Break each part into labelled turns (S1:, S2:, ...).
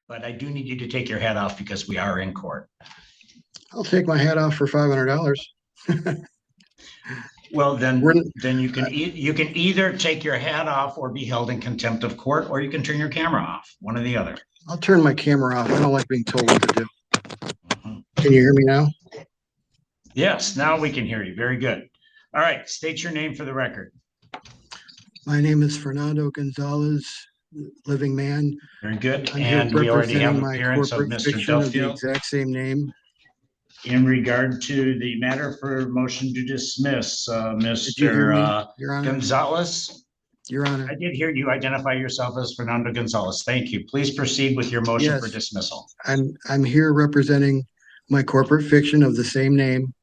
S1: but I do need you to take your hat off because we are in court.
S2: I'll take my hat off for $500.
S1: Well, then you can either take your hat off or be held in contempt of court, or you can turn your camera off, one or the other.
S2: I'll turn my camera off. I don't like being told what to do.
S1: Mhm.
S2: Can you hear me now?
S1: Yes, now we can hear you. Very good. All right, state your name for the record.
S2: My name is Fernando Gonzalez, living man.
S1: Very good.
S2: I'm here
S1: And we already have
S2: representing my
S1: appearance of
S2: corporate
S1: Mr.
S2: fiction of the
S1: Duffield
S2: exact same name.
S1: in regard to the matter for motion to dismiss,
S2: Did you hear me,
S1: Mr.
S2: Your Honor?
S1: Gonzalez.
S2: Your Honor.
S1: I did hear you identify yourself as Fernando Gonzalez. Thank you. Please proceed with your motion for
S2: Yes.
S1: dismissal.
S2: I'm here representing my corporate fiction of the same name.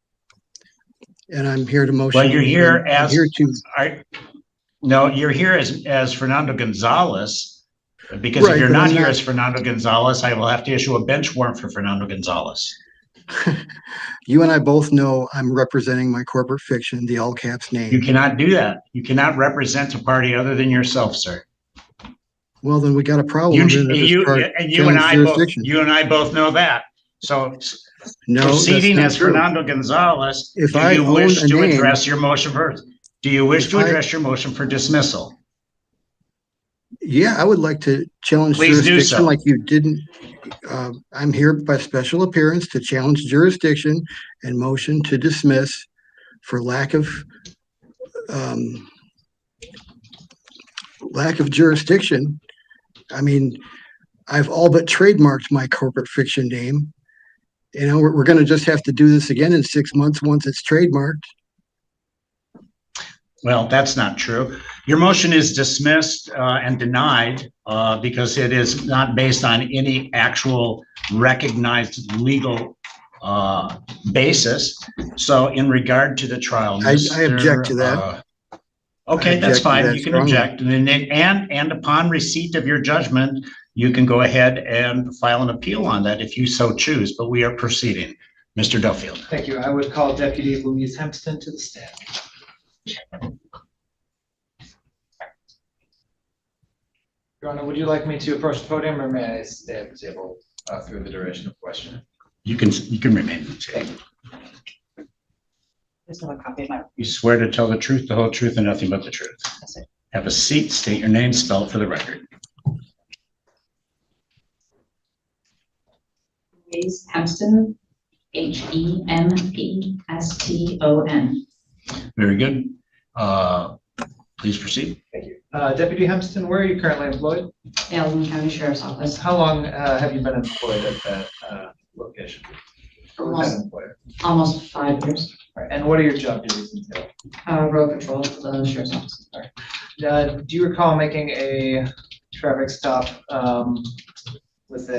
S2: And I'm here to motion.
S1: Well, you're here as
S2: I'm here to.
S1: No, you're here as Fernando Gonzalez, because
S2: Right,
S1: if you're
S2: but
S1: not
S2: I'm
S1: here
S2: not-
S1: as Fernando Gonzalez, I will have to issue a bench warrant for Fernando Gonzalez.
S2: You and I both know I'm representing my corporate fiction, the all caps
S1: You
S2: name.
S1: cannot do that. You cannot represent a party other than yourself, sir.
S2: Well, then we got a problem.
S1: You
S2: under this part,
S1: and I both,
S2: jurisdiction.
S1: you and I both know that. So
S2: No,
S1: proceeding
S2: that's
S1: as
S2: not true.
S1: Fernando Gonzalez,
S2: If
S1: do
S2: I
S1: you wish
S2: own a
S1: to
S2: name-
S1: address your motion for? Do you wish
S2: If
S1: to
S2: I-
S1: address your motion for dismissal?
S2: Yeah, I would like to challenge
S1: Please do
S2: jurisdiction
S1: so.
S2: like you didn't. I'm here by special appearance to challenge jurisdiction and motion to dismiss for lack of jurisdiction. I mean, I've all but trademarked my corporate fiction name. You know, we're going to just have to do this again in 6 months once it's trademarked.
S1: Well, that's not true. Your motion is dismissed and denied because it is not based on any actual recognized legal basis. So in regard to the trial,
S2: I object to that.
S1: Okay, that's
S2: object to
S1: fine.
S2: that
S1: You can
S2: strongly.
S1: object. And upon receipt of your judgment, you can go ahead and file an appeal on that if you so choose, but we are proceeding. Mr. Duffield.
S3: Thank you. I would call Deputy Louise Hempston to the stand. Your Honor, would you like me to approach the podium or may I stay at the table through the duration of questioning?
S1: You can remain.
S3: Thank you.
S4: Just have a copy of my.
S1: You swear to tell the truth, the whole truth, and nothing but the truth.
S4: Yes, sir.
S1: Have a seat, state your name, spell it for the record.
S4: Louise Hempston, Hempston.
S1: Very good. Please proceed.
S3: Thank you. Deputy Hempston, where are you currently employed?
S4: Allen County Sheriff's Office.
S3: How long have you been employed at that location? Or with that employer?
S4: Almost 5 years.
S3: All right. And what are your job duties entail?
S4: Road patrol for the Sheriff's Office.
S3: Do you recall making a traffic stop with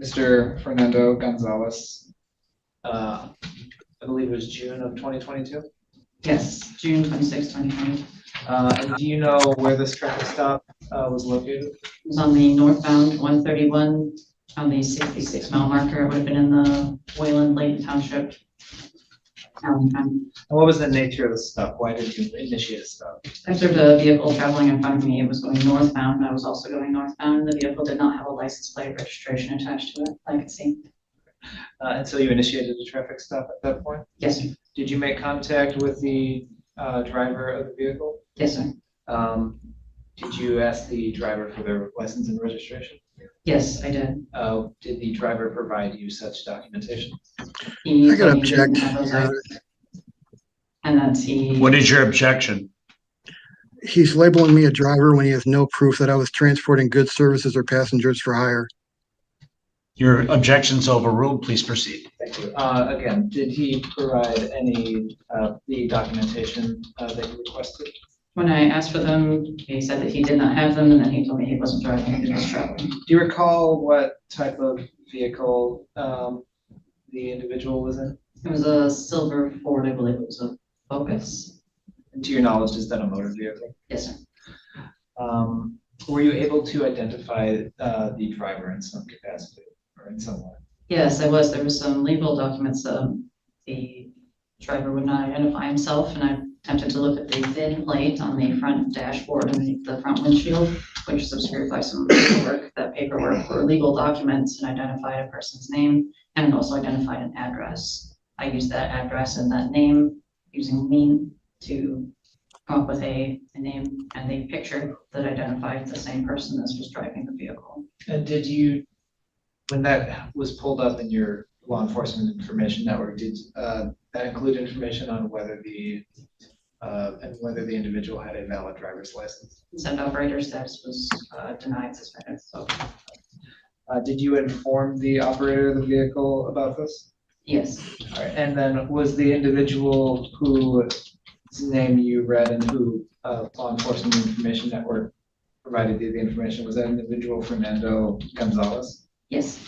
S3: Mr. Fernando Gonzalez? I believe it was June of 2022.
S4: Yes, June 26, 2020.
S3: And do you know where this traffic stop was located?
S4: It was on the northbound 131 on the 66-mile marker. It would have been in the Wayland Lake Township.
S3: And what was the nature of the stop? Why did you initiate a stop?
S4: I observed a vehicle traveling in front of me. It was going northbound, and I was also going northbound. The vehicle did not have a license plate registration attached to it, I could see.
S3: And so you initiated a traffic stop at that point?
S4: Yes, sir.
S3: Did you make contact with the driver of the vehicle?
S4: Yes, sir.
S3: Did you ask the driver for their license and registration?
S4: Yes, I did.
S3: Did the driver provide you such documentation?
S4: He
S2: I gotta
S4: told me he didn't
S2: object.
S4: have those rights. And that's he.
S1: What is your objection?
S2: He's labeling me a driver when he has no proof that I was transporting goods, services, or passengers for hire.
S1: Your objection's overruled. Please proceed.
S3: Thank you. Again, did he provide any the documentation that you requested?
S4: When I asked for them, he said that he did not have them, and then he told me he wasn't driving, he was traveling.
S3: Do you recall what type of vehicle the individual was in?
S4: It was a silver Ford, I believe it was a Focus.
S3: And to your knowledge, is that a motor vehicle?
S4: Yes, sir.
S3: Were you able to identify the driver in some capacity or in some way?
S4: Yes, I was. There were some legal documents. The driver would not identify himself, and I attempted to look at the VIN plate on the front dashboard underneath the front windshield. which is obscured by some paperwork. That paperwork were legal documents and identified a person's name, and it also identified an address. I used that address and that name using mean to come up with a name and a picture that identified the same person as was driving the vehicle.
S3: And did you, when that was pulled up in your law enforcement information network, did that include information on whether the individual had a valid driver's license?
S4: Said operator status was denied, suspended. So
S3: Did you inform the operator of the vehicle about this?
S4: yes,
S3: All right, and then was the individual whose name you read and who law enforcement information network provided you the information, was that individual Fernando Gonzalez?
S4: yes,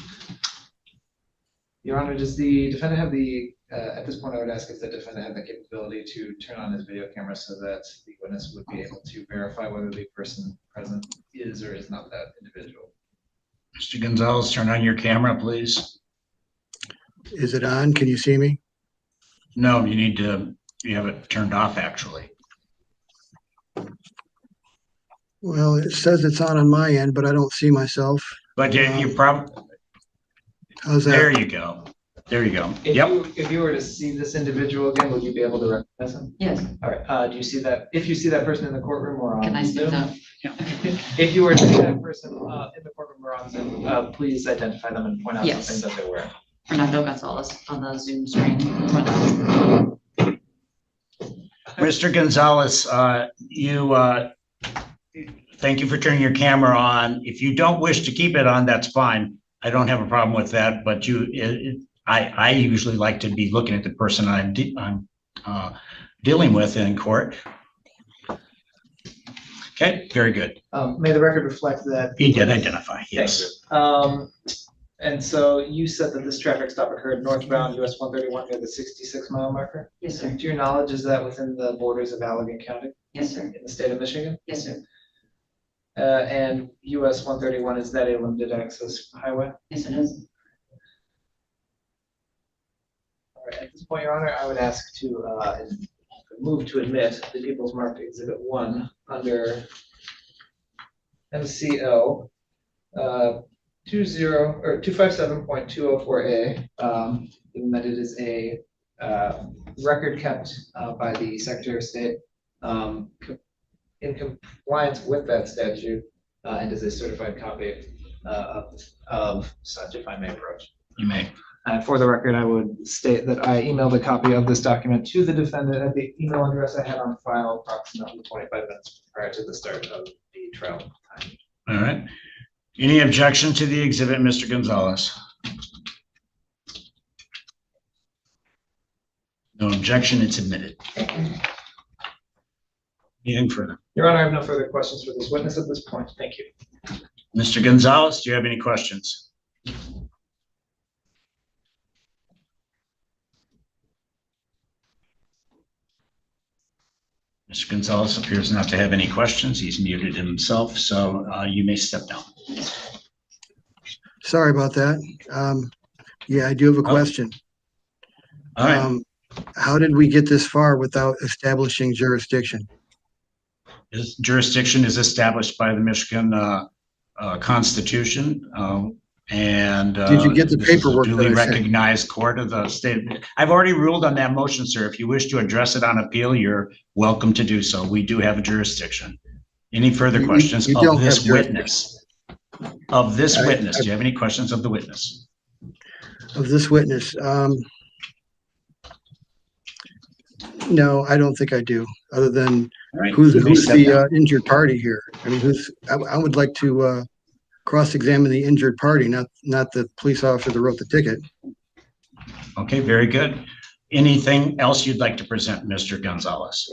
S3: Your Honor, does the defendant have the, at this point I would ask if the defendant had the capability to turn on his video camera so that the witness would be able to verify whether the person present is or is not that individual.
S1: Mr. Gonzalez, turn on your camera, please.
S2: Is it on? Can you see me?
S1: No, you have it turned off, actually.
S2: Well, it says it's on my end, but I don't see myself.
S1: But you probably,
S2: How's
S1: there
S2: that?
S1: you go. There you go.
S3: If
S1: Yep.
S3: if you were to see this individual again, would you be able to recognize him?
S4: yes.
S3: All right, do you see that, if you see that person in the courtroom or on
S4: Can I
S3: Zoom?
S4: stand up?
S3: If you were to see that person in the courtroom or on Zoom, please identify them and point out
S4: Yes.
S3: something that they're wearing.
S4: Fernando Gonzalez on the Zoom screen.
S1: Mr. Gonzalez, thank you for turning your camera on. If you don't wish to keep it on, that's fine. I don't have a problem with that, but I usually like to be looking at the person I'm dealing with in court. Okay, very good.
S3: May the record reflect that.
S1: He did identify,
S3: Thank
S1: yes.
S3: you. And so you said that this traffic stop occurred northbound US 131 near the 66-mile marker.
S4: Yes, sir.
S3: To your knowledge, is that within the borders of Allegan County
S4: Yes, sir.
S3: in the state of Michigan?
S4: Yes, sir.
S3: And US 131, is that a limited access highway?
S4: Yes, it is.
S3: All right, at this point, Your Honor, I would ask to move to admit the People's Marked Exhibit 1 under MCL 257.204A, given that it is a record kept by the Secretary of State in compliance with that statute and is a certified copy of such, if I may approach.
S1: You may.
S3: And for the record, I would state that I emailed a copy of this document to the defendant at the email address I had on file approximately 25 minutes prior to the start of the trial time.
S1: All right. Any objection to the exhibit, Mr. Gonzalez? No objection, it's admitted. Anything further?
S3: Your Honor, I have no further questions for this witness at this point. Thank you.
S1: Mr. Gonzalez, do you have any questions? Mr. Gonzalez appears not to have any questions. He's muted himself, so you may step down.
S2: Sorry about that. Yeah, I do have a question.
S1: All right.
S2: How did we get this far without establishing jurisdiction?
S1: This jurisdiction is established by the Michigan Constitution, and
S2: Did you get the
S1: this is a
S2: paperwork that
S1: duly
S2: I sent?
S1: recognized court of the state. I've already ruled on that motion, sir. If you wish to address it on appeal, you're welcome to do so. We do have a jurisdiction. Any further
S2: You-
S1: questions
S2: you
S1: of
S2: don't
S1: this
S2: have jurisdiction.
S1: witness? Of this
S2: I-
S1: witness, do you have any questions of the witness?
S2: Of this witness? No, I don't think I do, other than
S1: All right.
S2: who's
S1: you may
S2: who's
S1: step
S2: the
S1: down.
S2: injured party here? I mean, I would like to cross-examine the injured party, not the police officer that wrote the ticket.
S1: Okay, very good. Anything else you'd like to present, Mr. Gonzalez?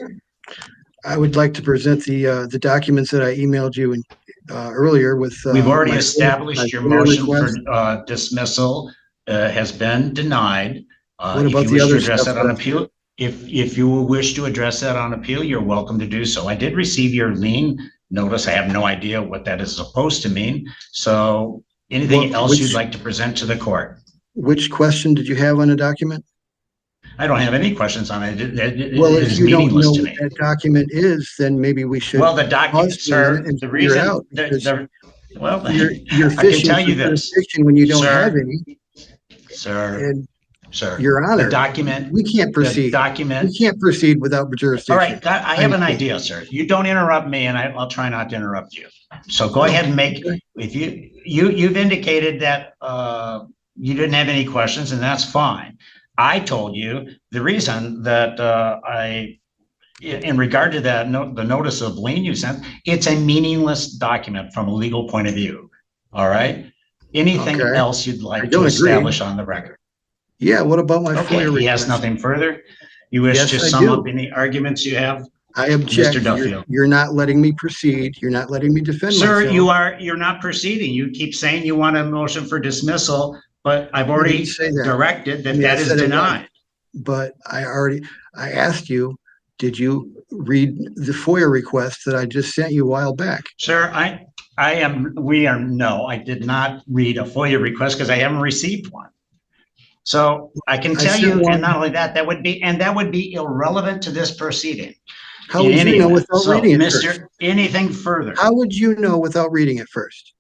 S2: I would like to present the documents that I emailed you earlier with.
S1: We've already
S2: my-
S1: established your
S2: my
S1: motion
S2: request.
S1: for dismissal has been denied.
S2: What
S1: If
S2: about
S1: you
S2: the
S1: wish to
S2: other
S1: address
S2: stuff
S1: that on
S2: that-
S1: appeal, if you wish to address that on appeal, you're welcome to do so. I did receive your lien notice. I have no idea what that is supposed to mean. So anything
S2: Well,
S1: else you'd
S2: which-
S1: like to present to the court?
S2: Which question did you have on the document?
S1: I don't have any questions on it. It
S2: Well, if
S1: is
S2: you don't know
S1: meaningless to
S2: what
S1: me.
S2: that document is, then maybe we should
S1: Well, the document,
S2: pause for a minute
S1: sir,
S2: and
S1: the
S2: figure it
S1: reason,
S2: out. Because
S1: well,
S2: you're
S1: I can
S2: fishing
S1: tell
S2: for
S1: you this,
S2: jurisdiction when you don't have
S1: sir,
S2: any.
S1: sir,
S2: And
S1: sir.
S2: Your
S1: The
S2: Honor,
S1: document,
S2: we can't
S1: the
S2: proceed.
S1: document.
S2: We can't proceed without
S1: All
S2: jurisdiction.
S1: right, I have an idea, sir. You don't interrupt me and I'll try not to interrupt you. So go ahead and make,
S2: Okay.
S1: if you've indicated that you didn't have any questions, and that's fine. I told you the reason that in regard to that, the notice of lien you sent, it's a meaningless document from a legal point of view. All right? Anything
S2: Okay.
S1: else you'd
S2: I
S1: like
S2: don't
S1: to
S2: agree.
S1: establish on the record?
S2: Yeah, what about my
S1: Okay,
S2: FOIA
S1: he has
S2: request?
S1: nothing further. You wish
S2: Yes,
S1: to
S2: I
S1: sum
S2: do.
S1: up any arguments you have?
S2: I object.
S1: Mr. Duffield.
S2: You're not letting me proceed. You're not letting me defend
S1: Sir,
S2: myself.
S1: you're not proceeding. You keep saying you want a motion for dismissal, but I've
S2: I
S1: already
S2: didn't say that.
S1: directed
S2: I
S1: that
S2: mean, I
S1: that is
S2: said it was.
S1: denied.
S2: But I asked you, did you read the FOIA request that I just sent you a while back?
S1: Sir, no, I did not read a FOIA request because I haven't received one. So I can tell
S2: sent
S1: you,
S2: one.
S1: and not only that, that would be irrelevant to this proceeding.
S2: How
S1: in
S2: would
S1: any
S2: you know
S1: event.
S2: without
S1: So,
S2: reading it first?
S1: Anything further?
S2: How would you know without reading it first?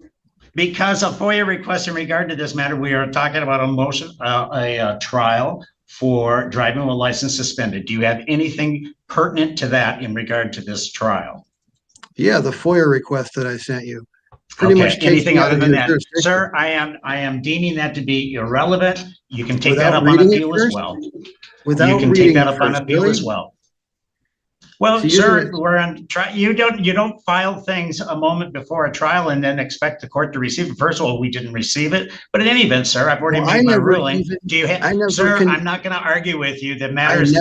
S1: Because a FOIA request in regard to this matter, we are talking about a motion, a trial for driving with license suspended. Do you have anything pertinent to that in regard to this trial?
S2: Yeah, the FOIA request that I sent you. Pretty
S1: Okay,
S2: much takes
S1: anything
S2: me out
S1: other
S2: of
S1: than
S2: your
S1: that?
S2: jurisdiction.
S1: Sir, I am deeming that to be irrelevant. You can take that
S2: Without
S1: up on
S2: reading it
S1: appeal as
S2: first?
S1: well.
S2: Without
S1: You can take
S2: reading
S1: that
S2: it
S1: up on
S2: first,
S1: appeal
S2: really?
S1: as well. Well,
S2: So
S1: sir, we're on try. You don't file things a moment before a trial and then expect the court to receive it. First of all, we didn't receive it, but in any event, sir, I've already
S2: Well, I
S1: made my
S2: never
S1: ruling.
S2: even-
S1: Do you
S2: I
S1: have,
S2: never
S1: sir?
S2: can-
S1: I'm not going to argue with you. The matter is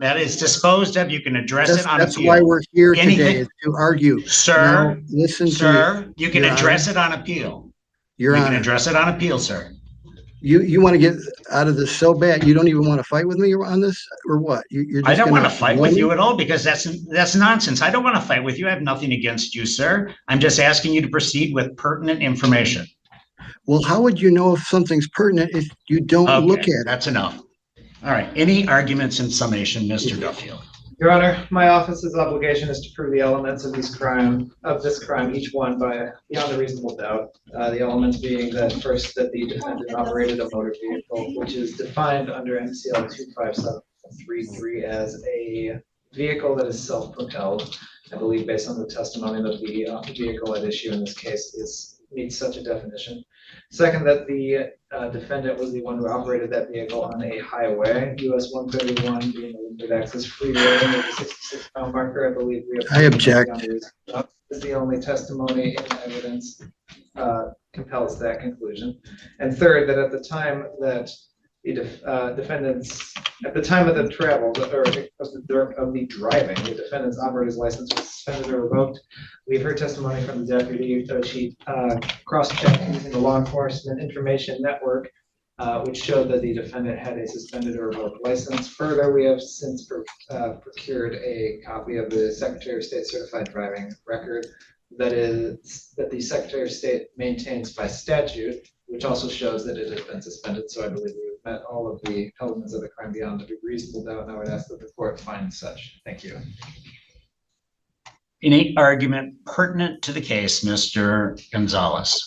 S1: that is disposed of. You can address it on
S2: That's
S1: appeal.
S2: why we're here
S1: Anything-
S2: today, is to argue.
S1: Sir,
S2: Now, listen to
S1: sir, you can
S2: Your
S1: address
S2: Honor.
S1: it on appeal.
S2: Your
S1: You can
S2: Honor.
S1: address it on appeal, sir.
S2: You want to get out of this so bad, you don't even want to fight with me on this, or what? You're
S1: I
S2: just
S1: don't want
S2: gonna
S1: to fight
S2: ignore
S1: with
S2: me?
S1: you at all because that's nonsense. I don't want to fight with you. I have nothing against you, sir. I'm just asking you to proceed with pertinent information.
S2: Well, how would you know if something's pertinent if you don't look
S1: Okay,
S2: at it?
S1: that's enough. All right, any arguments in summation, Mr. Duffield?
S3: Your Honor, my office's obligation is to prove the elements of this crime, each one beyond a reasonable doubt. The elements being that first, that the defendant operated a motor vehicle, which is defined under MCL 25733 as a vehicle that is self-propelled. I believe based on the testimony that the vehicle at issue in this case meets such a definition. Second, that the defendant was the one who operated that vehicle on a highway, US 131 being a limited access freeway with a 66-pound marker. I believe
S2: I object.
S3: Is the only testimony in evidence compels that conclusion. And third, that at the time that the defendants, at the time of the travel or of the driving, the defendant's operator's license was suspended or revoked. We've heard testimony from the deputy that she cross-checked using the law enforcement information network, which showed that the defendant had a suspended or revoked license. Further, we have since procured a copy of the Secretary of State certified driving record that the Secretary of State maintains by statute, which also shows that it has been suspended. So I believe we've met all of the elements of the crime beyond a reasonable doubt, and I would ask that the court find such. Thank you.
S1: Any argument pertinent to the case, Mr. Gonzalez?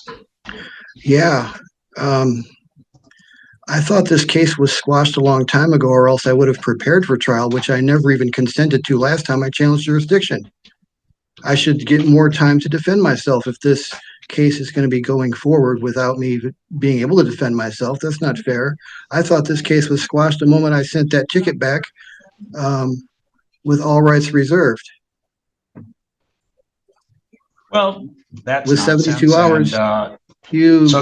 S2: Yeah. I thought this case was squashed a long time ago, or else I would have prepared for trial, which I never even consented to last time I challenged jurisdiction. I should get more time to defend myself if this case is going to be going forward without me being able to defend myself. That's not fair. I thought this case was squashed the moment I sent that ticket back with all rights reserved.
S1: Well, that's
S2: With 72 hours.
S1: So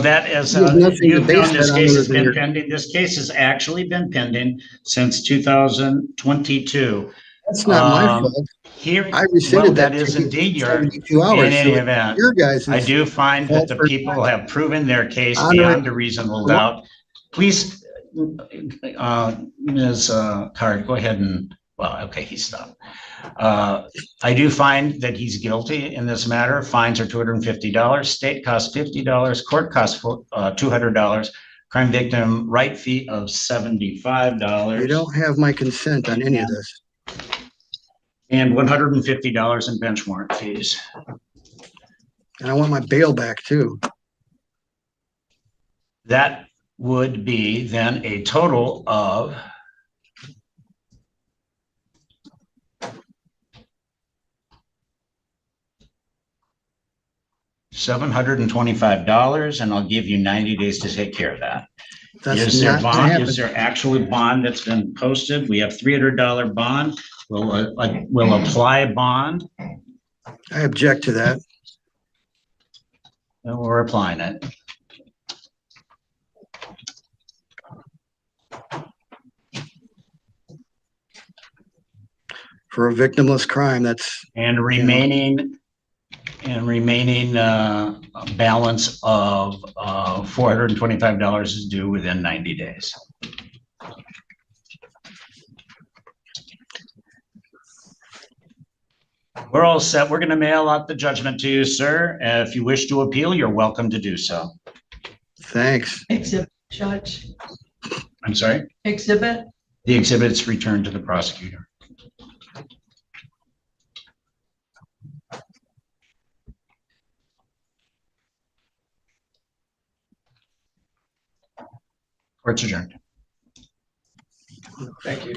S1: that is,
S2: you have nothing to
S1: you've
S2: base
S1: known this
S2: that on
S1: case
S2: other
S1: has
S2: than
S1: been
S2: your-
S1: pending. This case has actually been pending since 2022.
S2: That's not my fault.
S1: Here,
S2: I rescinded
S1: that
S2: that
S1: is
S2: ticket
S1: indeed
S2: in
S1: your,
S2: 72 hours.
S1: in any
S2: So
S1: event.
S2: your guys'
S1: I do find that the
S2: fault for-
S1: people have proven their case
S2: Honor-
S1: beyond a reasonable doubt. Please, Ms. Card, go ahead and, well, okay, he stopped. I do find that he's guilty in this matter. Fines are $250. State costs $50. Court costs $200. Crime victim right fee of
S2: You
S1: $75
S2: don't have my consent on any of this.
S1: and $150 in bench warrant fees.
S2: And I want my bail back too.
S1: That would be then a total of $725, and I'll give you 90 days to take care of that.
S2: That's
S1: Is there
S2: not gonna
S1: bond?
S2: happen.
S1: Is there actually bond that's been posted? We have $300 bond. We'll apply a bond,
S2: I object to that.
S1: and we're applying it.
S2: For a victimless crime, that's,
S1: And remaining balance of $425 is due within 90 days. We're all set. We're going to mail out the judgment to you, sir. If you wish to appeal, you're welcome to do so.
S2: thanks.
S5: Exhibit, Judge,
S1: I'm sorry?
S5: exhibit,
S1: The exhibit's returned to the prosecutor. Court's adjourned.
S3: Thank you.